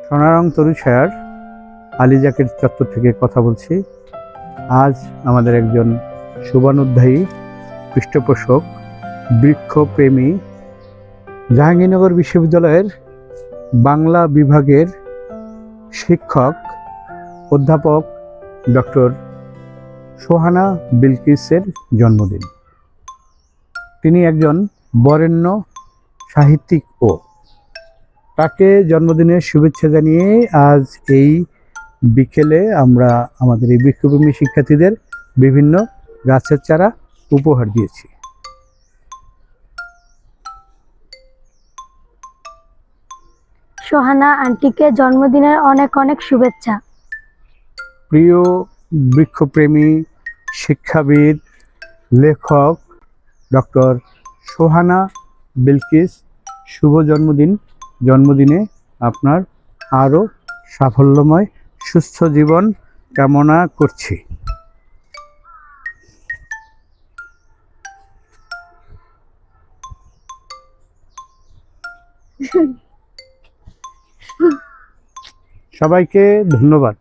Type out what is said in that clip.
সোনারং তরুছায়ার আলিজাকের চত্বর থেকে কথা বলছি। আজ আমাদের একজন শুভানুধ্যায়ী, পৃষ্ঠপোষক, বৃক্ষপ্রেমী, জাহাঙ্গীরনগর বিশ্ববিদ্যালয়ের বাংলা বিভাগের শিক্ষক অধ্যাপক ডক্টর সোহানা বিলকিসের জন্মদিন। তিনি একজন বরেণ্য সাহিত্যিকও। তাকে জন্মদিনের শুভেচ্ছা জানিয়ে আজ এই বিকেলে আমরা আমাদের এই বৃক্ষপ্রেমী শিক্ষার্থীদের বিভিন্ন গাছের চারা উপহার দিয়েছি। সোহানা আন্টিকে জন্মদিনের অনেক অনেক শুভেচ্ছা। প্রিয় বৃক্ষপ্রেমী, শিক্ষাবিদ, লেখক ডক্টর সোহানা বিলকিস, শুভ জন্মদিন। জন্মদিনে আপনার আরও সাফল্যময় সুস্থ জীবন কামনা করছি। সবাইকে ধন্যবাদ।